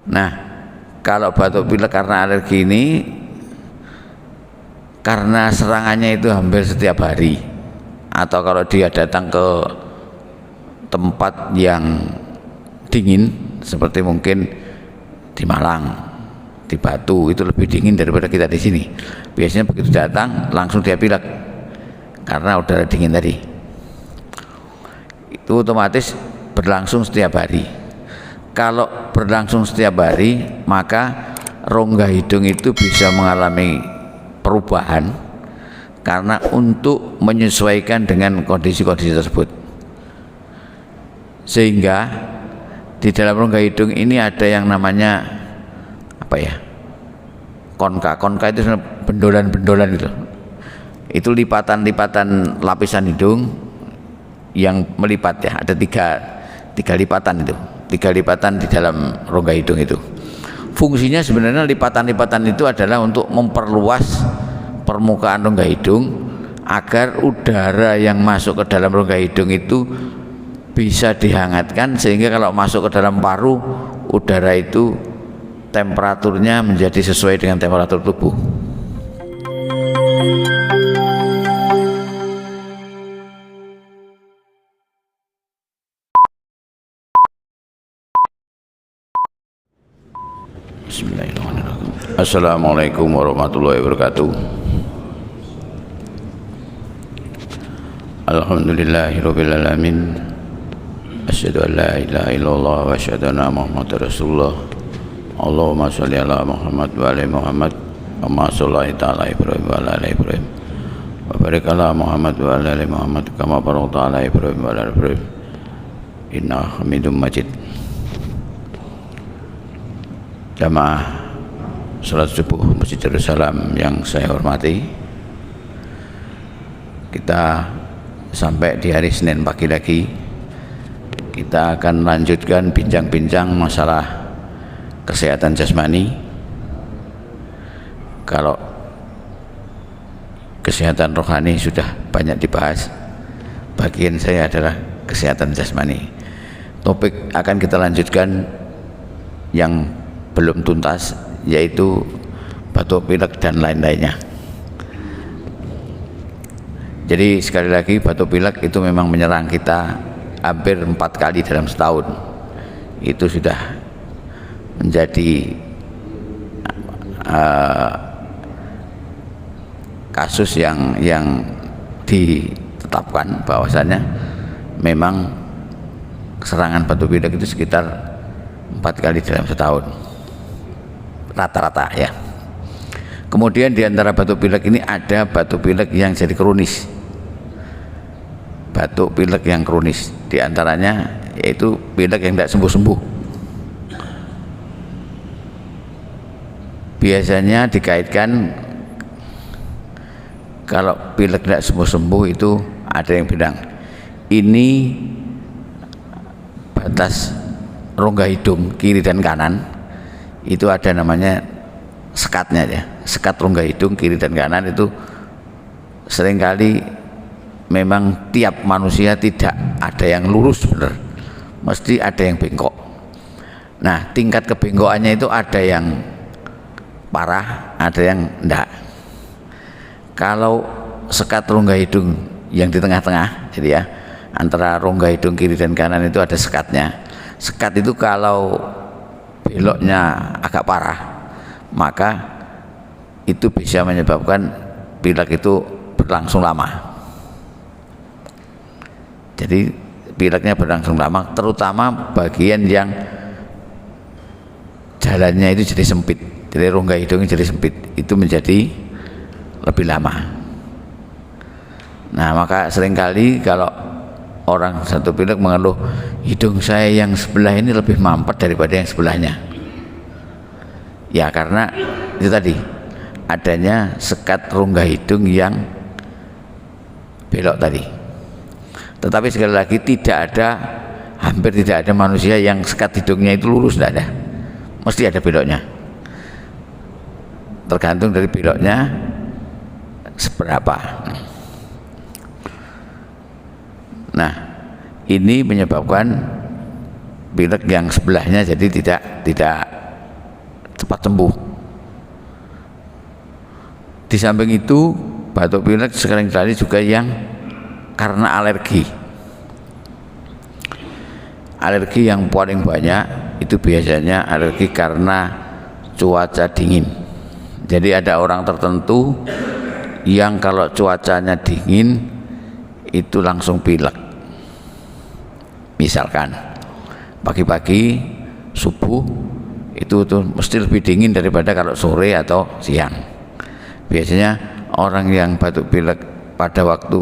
Nah, kalau batuk pilek karena alergi ini, karena serangannya itu hampir setiap hari, atau kalau dia datang ke tempat yang dingin seperti mungkin di Malang, di Batu, itu lebih dingin daripada kita di sini. Biasanya begitu datang langsung dia pilek karena udara dingin tadi. Itu otomatis berlangsung setiap hari. Kalau berlangsung setiap hari, maka rongga hidung itu bisa mengalami perubahan karena untuk menyesuaikan dengan kondisi-kondisi tersebut. Sehingga di dalam rongga hidung ini ada yang namanya apa ya? Konka itu bendolan-bendolan itu. Itu lipatan-lipatan lapisan hidung yang melipat ya, ada tiga lipatan itu. 3 lipatan di dalam rongga hidung itu. Fungsinya sebenarnya lipatan-lipatan itu adalah untuk memperluas permukaan rongga hidung agar udara yang masuk ke dalam rongga hidung itu bisa dihangatkan, sehingga kalau masuk ke dalam paru, udara itu temperaturnya menjadi sesuai dengan temperatur tubuh. Bismillahirrahmanirrahim. Assalamualaikum warahmatullahi wabarakatuh. Alhamdulillahirabbil alamin. Asyhadu an la ilaha illallah wa asyhadu anna Muhammadar Rasulullah. Allahumma shalli ala Muhammad wa ali Muhammad kama shallaita ala Ibrahim wa ala ali Ibrahim. Wa barik ala Muhammad wa ala ali Muhammad kama barakta ala Ibrahim wa ala ali Ibrahim. Inna Hamidum Majid. Jamaah salat subuh Masjid Darussalam yang saya hormati, kita sampai di hari Senin pagi lagi. Kita akan lanjutkan bincang-bincang masalah kesehatan jasmani. Kalau kesehatan rohani sudah banyak dibahas, bagian saya adalah kesehatan jasmani. Topik akan kita lanjutkan yang belum tuntas, yaitu batuk pilek dan lain-lainnya. Jadi sekali lagi, batuk pilek itu memang menyerang kita hampir 4 kali dalam setahun. Itu sudah menjadi kasus yang ditetapkan bahwasanya memang serangan batuk pilek itu sekitar 4 kali dalam setahun rata-rata ya. Kemudian di antara batuk pilek ini ada batuk pilek yang jadi kronis. Batuk pilek yang kronis di antaranya yaitu pilek yang tidak sembuh-sembuh. Biasanya dikaitkan kalau pilek tidak sembuh-sembuh itu ada yang bilang ini batas rongga hidung kiri dan kanan itu ada namanya sekatnya ya, sekat rongga hidung kiri dan kanan itu seringkali memang tiap manusia tidak ada yang lurus benar, mesti ada yang bengkok. Nah, tingkat kebengkokannya itu ada yang parah, ada yang enggak. Kalau sekat rongga hidung yang di tengah-tengah, jadi ya antara rongga hidung kiri dan kanan itu ada sekatnya. Sekat itu kalau beloknya agak parah, maka itu bisa menyebabkan pilek itu berlangsung lama. Jadi pileknya berlangsung lama, terutama bagian yang jalannya itu jadi sempit, jadi rongga hidungnya jadi sempit, itu menjadi lebih lama. Nah, maka seringkali kalau orang satu pilek mengeluh, hidung saya yang sebelah ini lebih mampet daripada yang sebelahnya. Ya karena itu tadi adanya sekat rongga hidung yang belok tadi. Tetapi sekali lagi hampir tidak ada manusia yang sekat hidungnya itu lurus, tidak ada. Mesti ada beloknya. Tergantung dari beloknya seberapa. Nah, ini menyebabkan pilek yang sebelahnya jadi tidak cepat sembuh. Di samping itu batuk pilek sering kali juga yang karena alergi. Alergi yang paling banyak itu biasanya alergi karena cuaca dingin. Jadi ada orang tertentu yang kalau cuacanya dingin itu langsung pilek. Misalkan pagi-pagi subuh itu tuh mesti lebih dingin daripada kalau sore atau siang. Biasanya orang yang batuk pilek pada waktu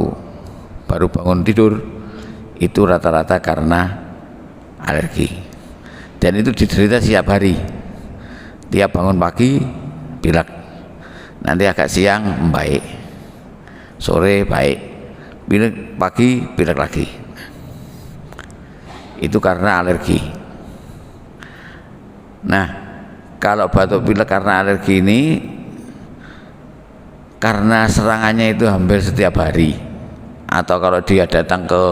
baru bangun tidur itu rata-rata karena alergi, dan itu diderita setiap hari. Tiap bangun pagi pilek, nanti agak siang membaik, sore baik, pilek pagi pilek lagi. Itu karena alergi. Nah, kalau batuk pilek karena alergi ini karena serangannya itu hampir setiap hari, atau kalau dia datang ke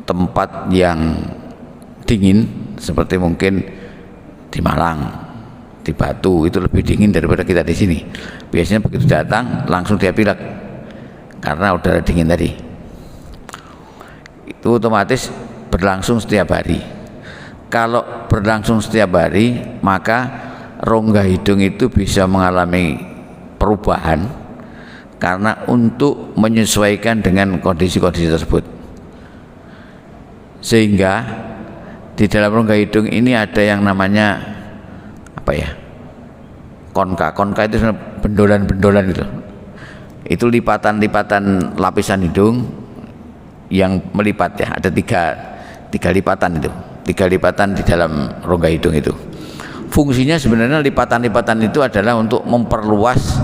tempat yang dingin seperti mungkin di Malang, di Batu, itu lebih dingin daripada kita di sini. Biasanya begitu datang langsung dia pilek karena udara dingin tadi. Itu otomatis berlangsung setiap hari. Kalau berlangsung setiap hari, maka rongga hidung itu bisa mengalami perubahan karena untuk menyesuaikan dengan kondisi-kondisi tersebut. Sehingga di dalam rongga hidung ini ada yang namanya apa ya? Konka. Konka itu bendolan-bendolan gitu. Itu lipatan-lipatan lapisan hidung yang melipat ya. Ada tiga lipatan itu. 3 lipatan di dalam rongga hidung itu. Fungsinya sebenarnya lipatan-lipatan itu adalah untuk memperluas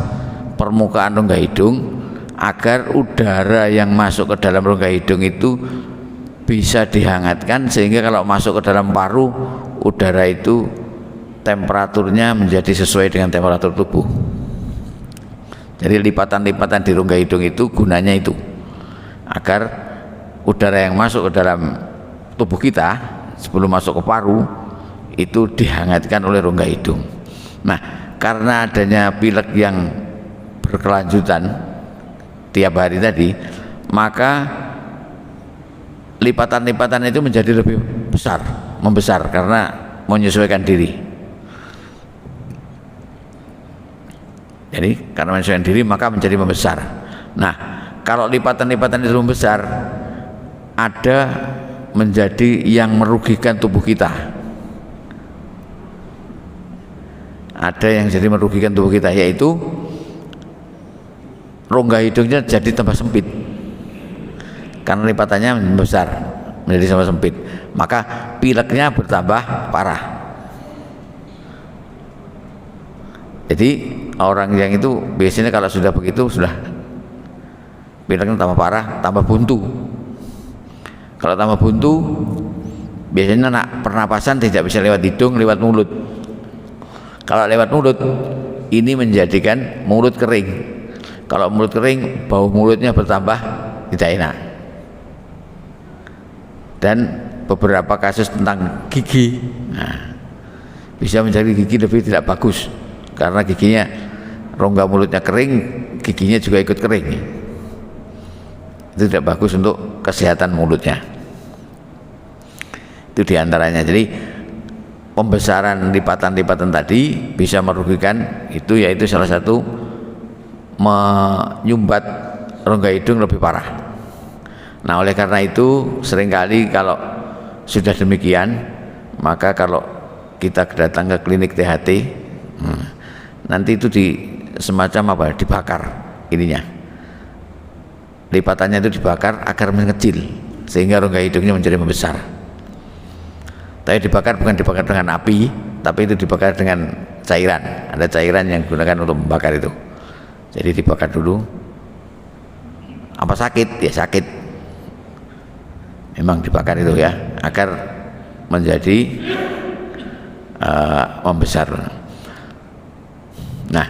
permukaan rongga hidung agar udara yang masuk ke dalam rongga hidung itu bisa dihangatkan, sehingga kalau masuk ke dalam paru udara itu temperaturnya menjadi sesuai dengan temperatur tubuh. Jadi lipatan-lipatan di rongga hidung itu gunanya itu agar udara yang masuk ke dalam tubuh kita sebelum masuk ke paru itu dihangatkan oleh rongga hidung. Nah, karena adanya pilek yang berkelanjutan tiap hari tadi, maka lipatan-lipatan itu menjadi lebih membesar karena menyesuaikan diri. Jadi karena menyesuaikan diri maka menjadi membesar. Nah, kalau lipatan-lipatan itu membesar, ada menjadi yang merugikan tubuh kita. Ada yang jadi merugikan tubuh kita, yaitu rongga hidungnya jadi tambah sempit karena lipatannya membesar menjadi tambah sempit, maka pileknya bertambah parah. Jadi orang yang itu biasanya kalau sudah begitu, sudah pileknya tambah parah, tambah buntu. Kalau tambah buntu, biasanya pernapasan tidak bisa lewat hidung, lewat mulut. Kalau lewat mulut, ini menjadikan mulut kering. Kalau mulut kering, bau mulutnya bertambah tidak enak. Dan beberapa kasus tentang gigi, bisa menjadi gigi lebih tidak bagus karena giginya, rongga mulutnya kering, giginya juga ikut kering. Itu tidak bagus untuk kesehatan mulutnya. Itu diantaranya. Jadi pembesaran lipatan-lipatan tadi bisa merugikan itu, yaitu salah satu menyumbat rongga hidung lebih parah. Nah, oleh karena itu seringkali kalau sudah demikian, maka kalau kita datang ke klinik THT, nanti itu semacam apa? Dibakar ininya. Lipatannya itu dibakar agar mengecil sehingga rongga hidungnya menjadi membesar. Tapi dibakar bukan dibakar dengan api, tapi itu dibakar dengan cairan. Ada cairan yang digunakan untuk membakar itu. Jadi dibakar dulu. Apa sakit? Ya sakit. Memang dibakar itu ya, agar menjadi membesar. Nah,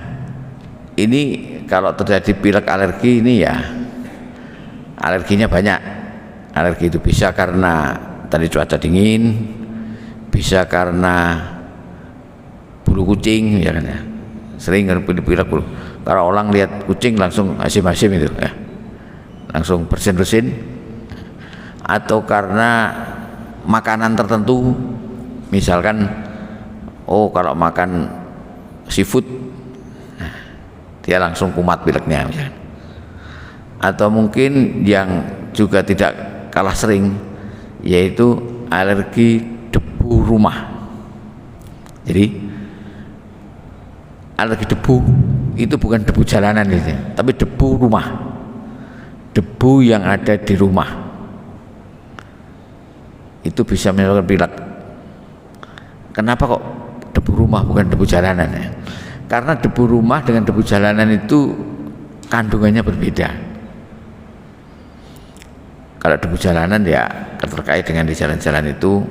ini kalau terjadi pilek alergi ini ya, alerginya banyak. Alergi itu bisa karena tadi cuaca dingin, bisa karena bulu kucing ya kan ya, sering pilek bulu. Kalau orang lihat kucing langsung asim-asim itu ya, langsung bersin-bersin. Atau karena makanan tertentu, misalkan kalau makan seafood dia langsung kumat pileknya misalkan. Atau mungkin yang juga tidak kalah sering yaitu alergi debu rumah. Jadi alergi debu itu bukan debu jalanan gitu, tapi debu rumah, debu yang ada di rumah itu bisa menyebabkan pilek. Kenapa kok debu rumah bukan debu jalanan ya? Karena debu rumah dengan debu jalanan itu kandungannya berbeda. Kalau debu jalanan ya terkait dengan di jalan-jalan itu,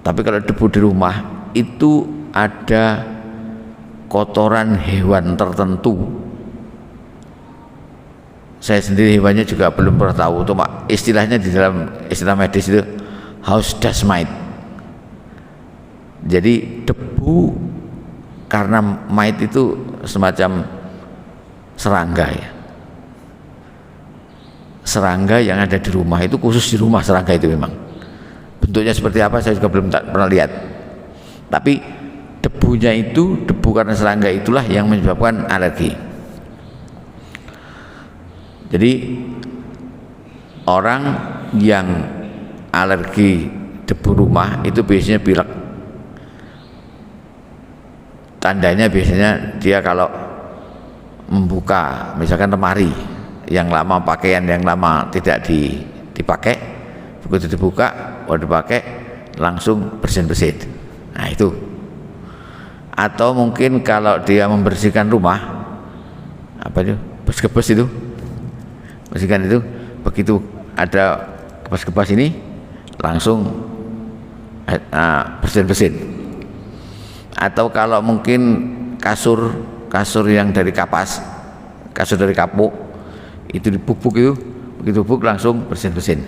tapi kalau debu di rumah itu ada kotoran hewan tertentu. Saya sendiri hewannya juga belum pernah tahu, itu istilahnya di dalam istilah medis itu house dust mite. Jadi debu karena mite itu semacam serangga ya, serangga yang ada di rumah, itu khusus di rumah serangga itu. Memang bentuknya seperti apa saya juga belum pernah lihat, tapi debunya itu, debu karena serangga itulah yang menyebabkan alergi. Jadi orang yang alergi debu rumah itu biasanya pilek. Tandanya biasanya dia kalau membuka misalkan lemari yang lama, pakaian yang lama tidak dipakai, begitu dibuka, dipakai langsung bersin-bersin. Nah itu. Atau mungkin kalau dia membersihkan rumah, apa itu, kebas-kebas itu, bersihkan itu, begitu ada kebas-kebas ini langsung bersin-bersin. Atau kalau mungkin kasur yang dari kapas, kasur dari kapuk itu dipupuk, itu begitu pupuk langsung bersin-bersin.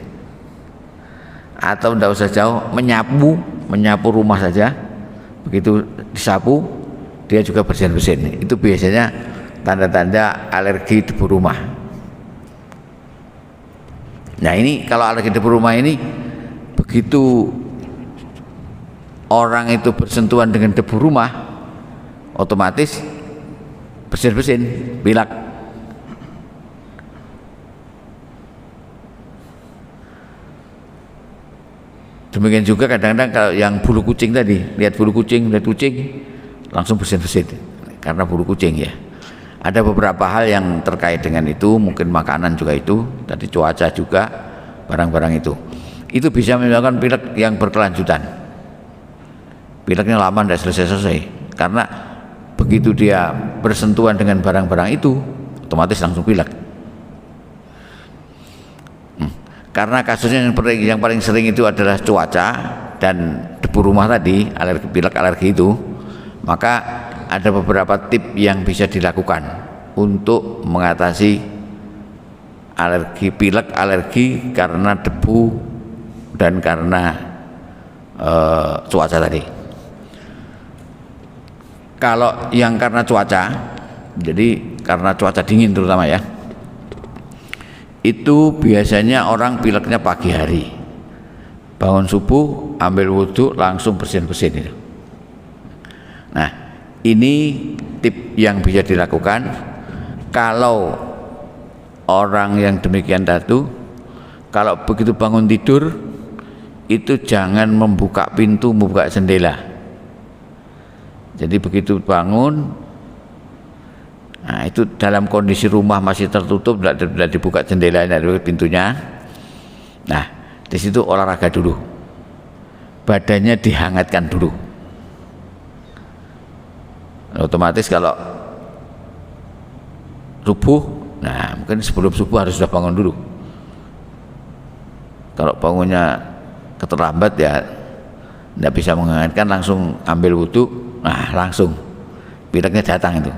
Atau tidak usah jauh, menyapu rumah saja, begitu disapu dia juga bersin-bersin. Itu biasanya tanda-tanda alergi debu rumah. Nah ini kalau alergi debu rumah ini, begitu orang itu bersentuhan dengan debu rumah, otomatis bersin-bersin, pilek. Demikian juga kadang-kadang kalau yang bulu kucing tadi, lihat kucing langsung bersin-bersin karena bulu kucing ya. Ada beberapa hal yang terkait dengan itu, mungkin makanan juga itu, tadi cuaca juga, barang-barang itu. Itu bisa menyebabkan pilek yang berkelanjutan. Pileknya lama tidak selesai-selesai karena begitu dia bersentuhan dengan barang-barang itu, otomatis langsung pilek. Karena kasusnya yang paling sering itu adalah cuaca dan debu rumah tadi, alergi pilek, alergi itu, maka ada beberapa tip yang bisa dilakukan untuk mengatasi alergi pilek, alergi karena debu dan karena cuaca tadi. Kalau yang karena cuaca, jadi karena cuaca dingin terutama ya, itu biasanya orang pileknya pagi hari, bangun subuh, ambil wudhu, langsung bersin-bersin itu. Nah ini tip yang bisa dilakukan. Kalau orang yang demikian tadi, kalau begitu bangun tidur itu jangan membuka pintu, membuka jendela. Jadi begitu bangun, nah itu dalam kondisi rumah masih tertutup, tidak dibuka jendela, tidak dibuka pintunya. Nah di situ olahraga dulu, badannya dihangatkan dulu. Otomatis kalau subuh, nah mungkin sebelum subuh harus sudah bangun dulu. Kalau bangunnya keterlambat ya tidak bisa menghangatkan, langsung ambil wudhu, nah langsung pileknya datang itu.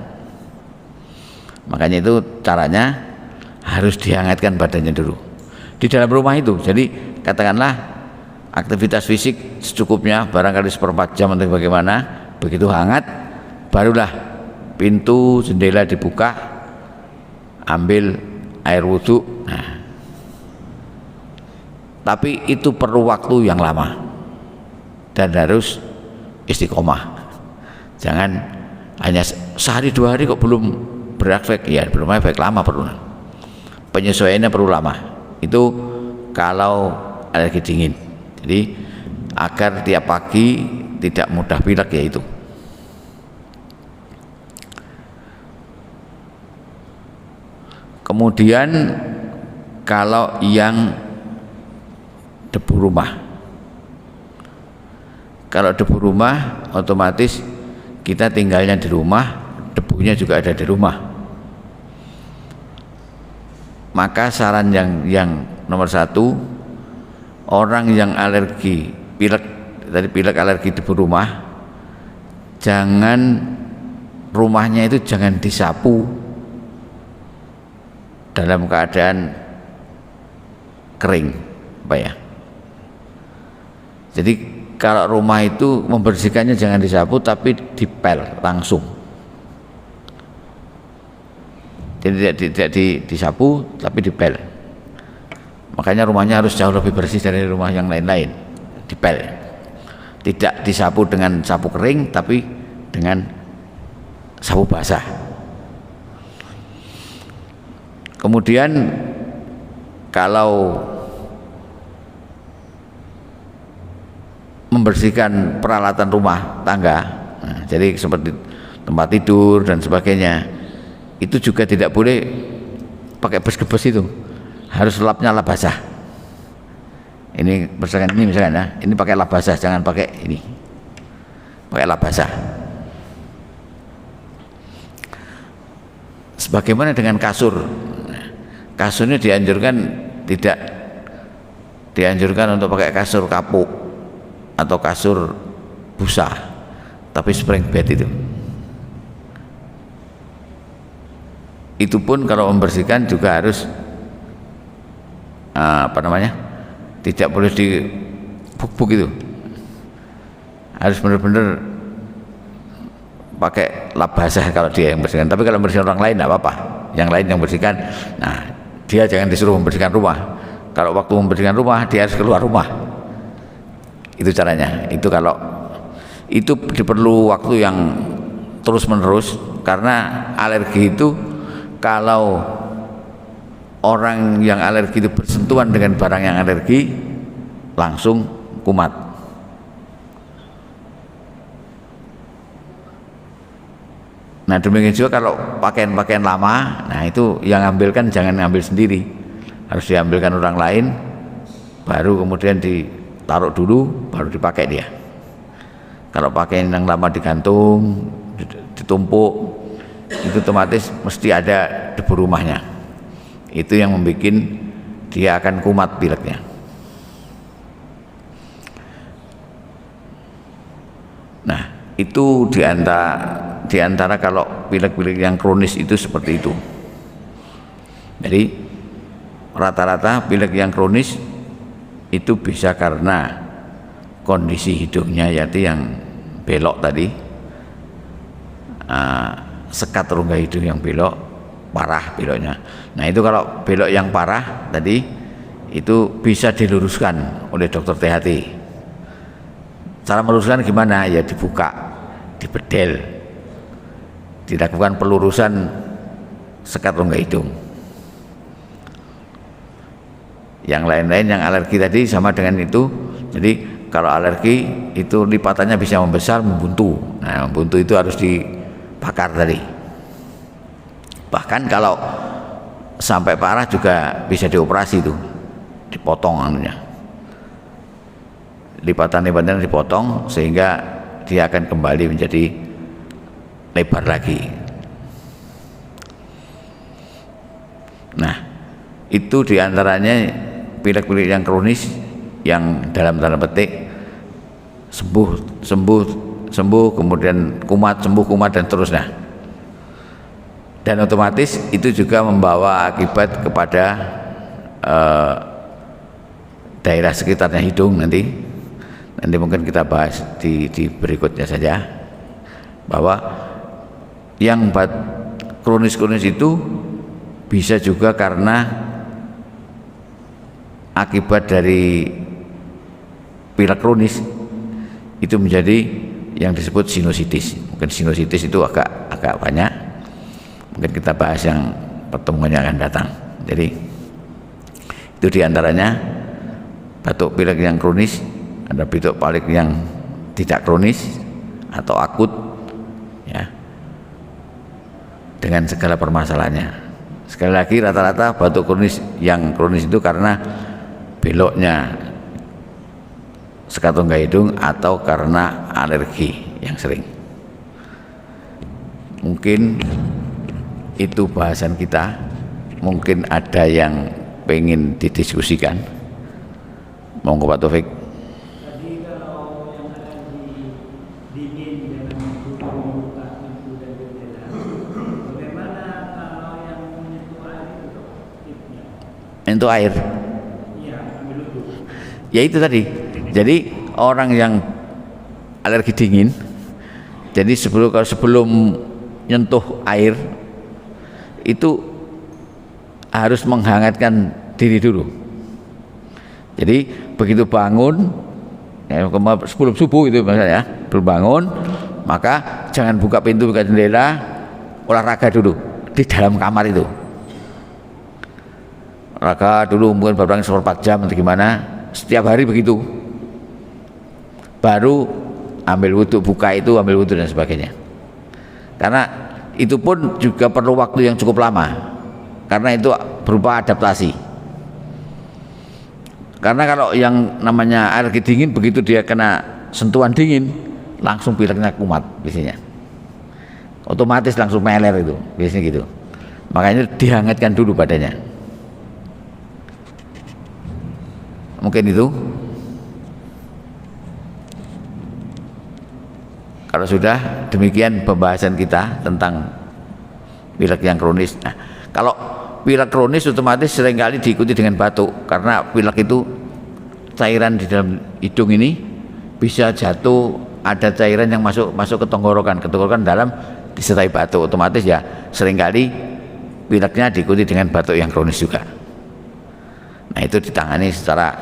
Makanya itu caranya harus dihangatkan badannya dulu di dalam rumah itu. Jadi katakanlah aktivitas fisik secukupnya, barangkali 1/4 jam atau bagaimana, begitu hangat barulah pintu jendela dibuka, ambil air wudhu. Nah, tapi itu perlu waktu yang lama dan harus istiqomah. Jangan hanya sehari 2 hari kok belum berefek, ya belum efek, lama perlu. Penyesuaiannya perlu lama. Itu kalau alergi dingin. Jadi agar tiap pagi tidak mudah pilek, ya itu. Kemudian kalau yang debu rumah, kalau debu rumah otomatis kita tinggalnya di rumah, debunya juga ada di rumah. Maka saran yang nomor 1, orang yang alergi pilek, tadi pilek alergi debu rumah, jangan, rumahnya itu jangan disapu dalam keadaan kering, apa ya. Jadi kalau rumah itu membersihkannya jangan disapu tapi dipel langsung. Jadi tidak disapu tapi dipel. Makanya rumahnya harus jauh lebih bersih dari rumah yang lain-lain. Dipel. Tidak disapu dengan sapu kering tapi dengan sapu basah. Kemudian kalau membersihkan peralatan rumah tangga, nah, jadi seperti tempat tidur dan sebagainya, itu juga tidak boleh pakai bes-gebes, itu harus lapnya lap basah. Ini misalkan ya, ini pakai lap basah, jangan pakai ini, pakai lap basah. Sebagaimana dengan kasur, kasurnya tidak dianjurkan untuk pakai kasur kapuk atau kasur busa, tapi spring bed itu pun kalau membersihkan juga harus tidak boleh dibuk-buk, itu harus benar-benar pakai lap basah kalau dia yang bersihkan. Tapi kalau membersihkan orang lain tidak apa-apa, yang lain yang bersihkan, nah dia jangan disuruh membersihkan rumah. Kalau waktu membersihkan rumah dia harus keluar rumah, itu caranya. Itu kalau itu diperlu waktu yang terus menerus, karena alergi itu, kalau orang yang alergi itu bersentuhan dengan barang yang alergi langsung kumat. Nah demikian juga kalau pakaian-pakaian lama, nah itu yang ambilkan jangan ngambil sendiri, harus diambilkan orang lain, baru kemudian ditaruh dulu, baru dipakai dia. Kalau pakaian yang lama digantung, ditumpuk, itu otomatis mesti ada debu rumahnya. Itu yang membuat dia akan kumat pileknya. Nah itu diantara kalau pilek-pilek yang kronis itu seperti itu. Jadi rata-rata pilek yang kronis itu bisa karena kondisi hidungnya, yaitu yang belok tadi, sekat rongga hidung yang belok, parah beloknya. Nah itu kalau belok yang parah tadi itu bisa diluruskan oleh dokter THT. Cara meluruskan gimana? Ya dibuka, dibedel, dilakukan pelurusan sekat rongga hidung. Yang lain-lain yang alergi tadi sama dengan itu. Jadi kalau alergi itu lipatannya bisa membesar, membuntu. Nah membuntu itu harus dibakar tadi. Bahkan kalau sampai parah juga bisa dioperasi, itu dipotong anunya, lipatan-lipatannya dipotong sehingga dia akan kembali menjadi lebar lagi. Nah itu diantaranya pilek-pilek yang kronis, yang dalam tanda petik sembuh kemudian kumat, sembuh kumat dan terusnya. Dan otomatis itu juga membawa akibat kepada daerah sekitarnya hidung. Nanti mungkin kita bahas di berikutnya saja, bahwa yang kronis-kronis itu bisa juga karena akibat dari pilek kronis itu menjadi yang disebut sinusitis. Mungkin sinusitis itu agak banyak, mungkin kita bahas yang pertemuan yang akan datang. Jadi itu diantaranya batuk pilek yang kronis, ada batuk pilek yang tidak kronis atau akut, ya, dengan segala permasalahannya. Sekali lagi, rata-rata batuk kronis yang kronis itu karena beloknya sekat rongga hidung atau karena alergi yang sering. Mungkin itu bahasan kita. Mungkin ada yang pengen didiskusikan. Monggo Pak Taufik. Tadi kalau yang alergi dingin dengan membuka pintu dan jendela, bagaimana kalau yang menyentuh air itu tipsnya? Untuk air. Iya, ambil dulu. Ya itu tadi. Jadi orang yang alergi dingin, jadi sebelum nyentuh air itu harus menghangatkan diri dulu. Jadi begitu bangun, ya, sebelum subuh itu misalnya, belum bangun, maka jangan buka pintu, buka jendela, olahraga dulu di dalam kamar itu. Olahraga dulu mungkin berapa 4 jam atau gimana, setiap hari begitu. Baru ambil wudhu, buka itu ambil wudhu dan sebagainya. Karena itu pun juga perlu waktu yang cukup lama, karena itu berupa adaptasi. Karena kalau yang namanya alergi dingin, begitu dia kena sentuhan dingin langsung pileknya kumat biasanya, otomatis langsung meler itu biasanya gitu. Makanya dihangatkan dulu badannya. Mungkin itu. Kalau sudah demikian pembahasan kita tentang pilek yang kronis. Nah, kalau pilek kronis otomatis seringkali diikuti dengan batuk, karena pilek itu cairan di dalam hidung ini bisa jatuh, ada cairan yang masuk ke tenggorokan dalam disertai batuk, otomatis ya seringkali pileknya diikuti dengan batuk yang kronis juga. Nah, itu ditangani secara,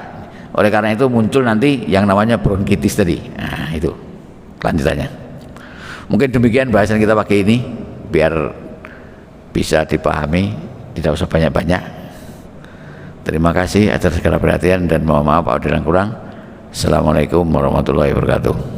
oleh karena itu muncul nanti yang namanya bronkitis tadi. Nah, itu kelanjutannya. Mungkin demikian bahasan kita pagi ini, biar bisa dipahami, tidak usah banyak-banyak. Terima kasih atas segala perhatian dan mohon maaf apabila kurang. Assalamualaikum warahmatullahi wabarakatuh.